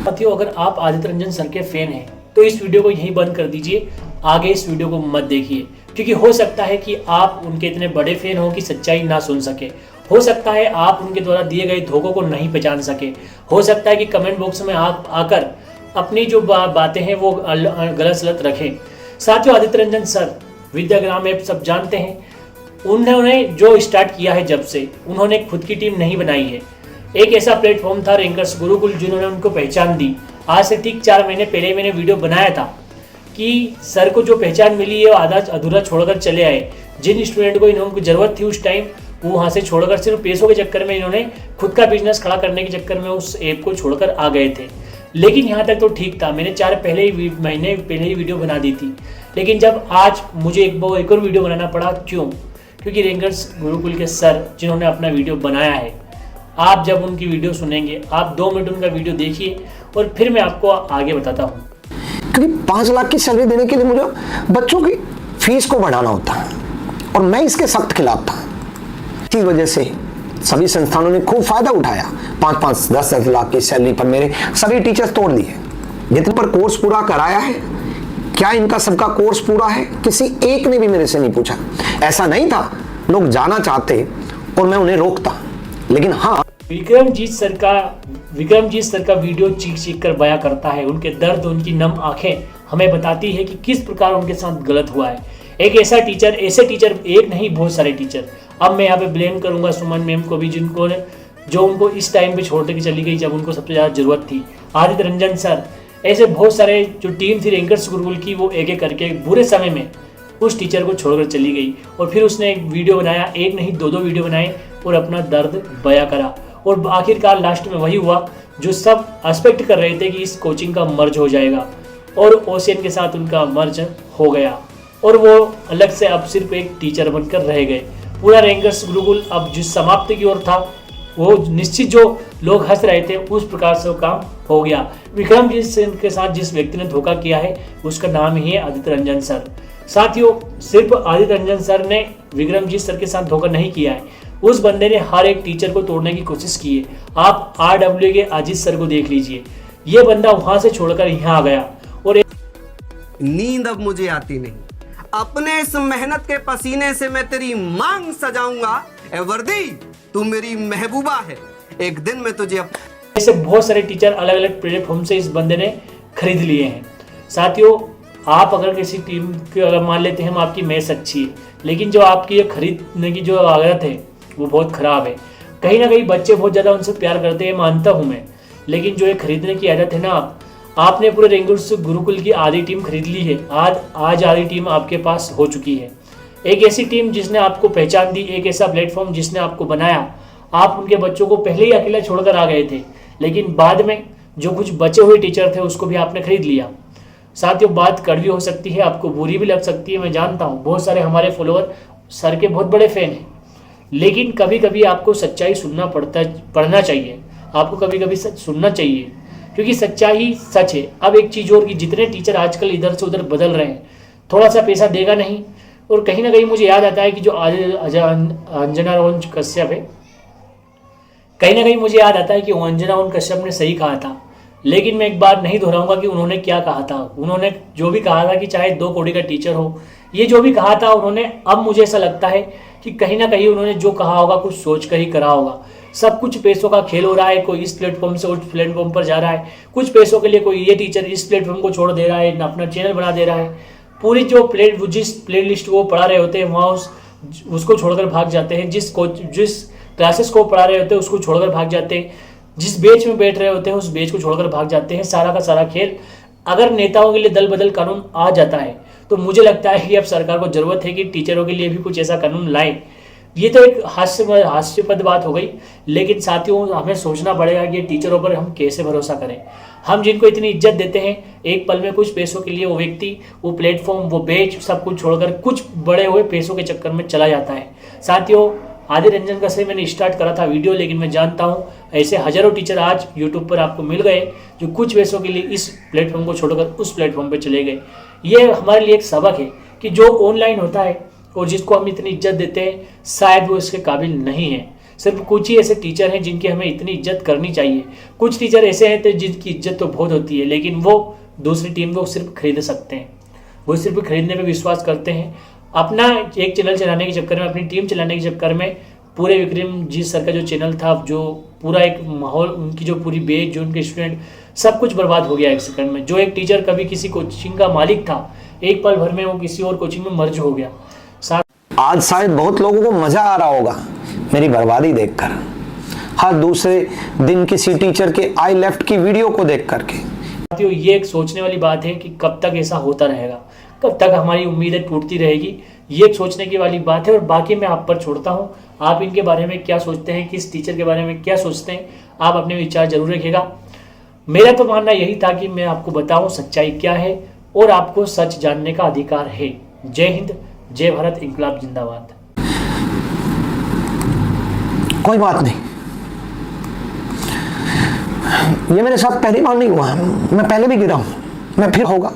साथियों, अगर आप आदित्य रंजन सर के फैन हैं तो इस वीडियो को यहीं बंद कर दीजिए, आगे इस वीडियो को मत देखिए, क्योंकि हो सकता है कि आप उनके इतने बड़े फैन हो कि सच्चाई ना सुन सके। हो सकता है आप उनके द्वारा दिए गए धोखों को नहीं पहचान सके। हो सकता है कि कमेंट बॉक्स में आप आकर अपनी जो बातें हैं वो गलत सलत रखें। साथियों, आदित्य रंजन सर विद्याग्राम ऐप सब जानते हैं। उन्होंने जो स्टार्ट किया है, जब से उन्होंने खुद की टीम नहीं बनाई है। एक ऐसा प्लेटफॉर्म था रैंकर्स गुरुकुल, जिन्होंने उनको पहचान दी। आज से ठीक 4 महीने पहले मैंने वीडियो बनाया था कि सर को जो पहचान मिली है वो आधा अधूरा छोड़कर चले आए। जिन स्टूडेंट को इन्होंने ज़रूरत थी उस टाइम, वो वहाँ से छोड़कर सिर्फ पैसों के चक्कर में इन्होंने खुद का बिजनेस खड़ा करने के चक्कर में उस ऐप को छोड़कर आ गए थे। लेकिन यहाँ तक तो ठीक था, मैंने 4 महीने पहले ही वीडियो बना दी थी। लेकिन जब आज मुझे एक और वीडियो बनाना पड़ा, क्यों? क्योंकि रैंकर्स गुरुकुल के सर जिन्होंने अपना वीडियो बनाया है, आप जब उनकी वीडियो सुनेंगे, आप 2 मिनट उनका वीडियो देखिए और फिर मैं आपको आगे बताता हूँ। क्योंकि 5 लाख की सैलरी देने के लिए मुझे बच्चों की फीस को बढ़ाना होता है और मैं इसके सख्त खिलाफ था। इसी वजह से सभी संस्थानों ने खूब फायदा उठाया। 5-5, 10-10 लाख की सैलरी पर मेरे सभी टीचर्स तोड़ दिए। जितने पर कोर्स पूरा कराया है, क्या इनका सबका कोर्स पूरा है? किसी एक ने भी मेरे से नहीं पूछा। ऐसा नहीं था, लोग जाना चाहते और मैं उन्हें रोकता। लेकिन हाँ, विक्रमजीत सर का वीडियो चीख कर बयां करता है। उनके दर्द, उनकी नम आंखें हमें बताती है कि किस प्रकार उनके साथ गलत हुआ है। एक ऐसे टीचर एक नहीं, बहुत सारे टीचर। अब मैं यहाँ पे ब्लेम करूंगा सुमन मैम को भी, जो उनको इस टाइम पे छोड़ के चली गई जब उनको सबसे ज़्यादा जरूरत थी। आदित्य रंजन सर, ऐसे बहुत सारे जो टीम थी रैंकर्स गुरुकुल की, वो एक एक करके बुरे समय में उस टीचर को छोड़कर चली गई। और फिर उसने एक वीडियो बनाया, एक नहीं 2 वीडियो बनाए और अपना दर्द बयां करा। और आखिरकार लास्ट में वही हुआ जो सब एक्सपेक्ट कर रहे थे कि इस कोचिंग का मर्ज हो जाएगा, और ओशियन के साथ उनका मर्ज हो गया और वो अलग से अब सिर्फ एक टीचर बनकर रह गए। पूरा रैंकर्स गुरुकुल अब जिस समाप्ति की ओर था, वो निश्चित जो लोग हंस रहे थे उस प्रकार से वो काम हो गया। विक्रमजीत के साथ जिस व्यक्ति ने धोखा किया है उसका नाम ही है आदित्य रंजन सर। साथियों, सिर्फ आदित्य रंजन सर ने विक्रमजीत सर के साथ धोखा नहीं किया है, उस बंदे ने हर एक टीचर को तोड़ने की कोशिश की है। आप RW के अजीत सर को देख लीजिए, ये बंदा वहां से छोड़कर यहाँ आ गया। और नींद अब मुझे आती नहीं, अपने इस मेहनत के पसीने से मैं तेरी मांग सजाऊंगा। ए वर्दी, तू मेरी महबूबा है, एक दिन मैं तुझे ऐसे बहुत सारे टीचर अलग अलग प्लेटफॉर्म से इस बंदे ने खरीद लिए हैं। साथियों, आप अगर किसी टीम की अगर मान लेते हैं हम आपकी मैच अच्छी है, लेकिन जो आपकी ये खरीदने की जो आदत है वो बहुत ख़राब है। कहीं ना कहीं बच्चे बहुत ज़्यादा उनसे प्यार करते हैं, मानता हूँ मैं, लेकिन जो ये खरीदने की आदत है ना, आपने पूरे रैंकर्स गुरुकुल की आधी टीम खरीद ली है। आज आधी टीम आपके पास हो चुकी है। एक ऐसी टीम जिसने आपको पहचान दी, एक ऐसा प्लेटफॉर्म जिसने आपको बनाया। आप उनके बच्चों को पहले ही अकेला छोड़कर आ गए थे, लेकिन बाद में जो कुछ बचे हुए टीचर थे उसको भी आपने खरीद लिया। साथियों, बात कड़वी हो सकती है, आपको बुरी भी लग सकती है, मैं जानता हूँ। बहुत सारे हमारे फॉलोअर सर के बहुत बड़े फैन हैं, लेकिन कभी कभी आपको सच्चाई पढ़ना चाहिए। आपको कभी कभी सच सुनना चाहिए, क्योंकि सच्चाई सच है। अब एक चीज़ और कि जितने टीचर आजकल इधर से उधर बदल रहे हैं, थोड़ा सा पैसा देगा नहीं। और कहीं ना कहीं मुझे याद आता है कि जो अंजना रोहन कश्यप है, कहीं ना कहीं मुझे याद आता है कि अंजना रोहन कश्यप ने सही कहा था। लेकिन मैं एक बार नहीं दोहराऊंगा कि उन्होंने क्या कहा था। उन्होंने जो भी कहा था कि चाहे 2 करोड़ का टीचर हो, ये जो भी कहा था उन्होंने, अब मुझे ऐसा लगता है कि कहीं ना कहीं उन्होंने जो कहा होगा कुछ सोच कर ही करा होगा। सब कुछ पैसों का खेल हो रहा है, कोई इस प्लेटफॉर्म से उस प्लेटफॉर्म पर जा रहा है, कुछ पैसों के लिए कोई ये टीचर इस प्लेटफॉर्म को छोड़ दे रहा है, अपना चैनल बना दे रहा है। पूरी जो जिस प्ले लिस्ट को पढ़ा रहे होते हैं वहाँ उसको छोड़कर भाग जाते हैं। जिस क्लासेस को पढ़ा रहे होते हैं उसको छोड़कर भाग जाते हैं। जिस बेच में बैठ रहे होते हैं उस बेच को छोड़कर भाग जाते हैं। सारा का सारा खेल अगर नेताओं के लिए दल बदल कानून आ जाता है तो मुझे लगता है कि अब सरकार को जरूरत है कि टीचरों के लिए भी कुछ ऐसा कानून लाए। ये तो एक हास्यपद बात हो गई, लेकिन साथियों हमें सोचना पड़ेगा कि टीचरों पर हम कैसे भरोसा करें। हम जिनको इतनी इज्जत देते हैं, एक पल में कुछ पैसों के लिए वो व्यक्ति, वो प्लेटफॉर्म, वो बेच सब कुछ छोड़कर कुछ बड़े हुए पैसों के चक्कर में चला जाता है। साथियों, आदित्य रंजन का से मैंने स्टार्ट करा था वीडियो, लेकिन मैं जानता हूँ ऐसे हजारों टीचर आज यूट्यूब पर आपको मिल गए जो कुछ पैसों के लिए इस प्लेटफॉर्म को छोड़कर उस प्लेटफॉर्म पर चले गए। ये हमारे लिए एक सबक है कि जो ऑनलाइन होता है और जिसको हम इतनी इज्जत देते हैं शायद वो इसके काबिल नहीं है। सिर्फ कुछ ही ऐसे टीचर हैं जिनकी हमें इतनी इज्जत करनी चाहिए। कुछ टीचर ऐसे हैं तो जिनकी इज्जत तो बहुत होती है, लेकिन वो दूसरी टीम को सिर्फ खरीद सकते हैं, वो सिर्फ खरीदने पे विश्वास करते हैं। अपना एक चैनल चलाने के चक्कर में, अपनी टीम चलाने के चक्कर में पूरे विक्रमजीत सर का जो चैनल था, जो पूरा एक माहौल, उनकी जो पूरी बेच, जो उनके स्टूडेंट, सब कुछ बर्बाद हो गया एक सेकंड में। जो एक टीचर कभी किसी कोचिंग का मालिक था, एक पल भर में वो किसी और कोचिंग में मर्ज हो गया। आज शायद बहुत लोगों को मजा आ रहा होगा मेरी बर्बादी देखकर, हर दूसरे दिन किसी टीचर के आई लेफ्ट की वीडियो को देख करके। साथियों, ये एक सोचने वाली बात है कि कब तक ऐसा होता रहेगा, कब तक हमारी उम्मीदें टूटती रहेगी, ये एक सोचने की वाली बात है। और बाकी मैं आप पर छोड़ता हूँ, आप इनके बारे में क्या सोचते हैं, किस टीचर के बारे में क्या सोचते हैं, आप अपने विचार जरूर रखिएगा। मेरा तो मानना यही था कि मैं आपको बताऊं सच्चाई क्या है, और आपको सच जानने का अधिकार है। जय हिंद, जय भारत, इंकलाब जिंदाबाद। कोई बात नहीं, ये मेरे साथ पहली बार नहीं हुआ है, मैं पहले भी गिरा हूं, मैं फिर होगा।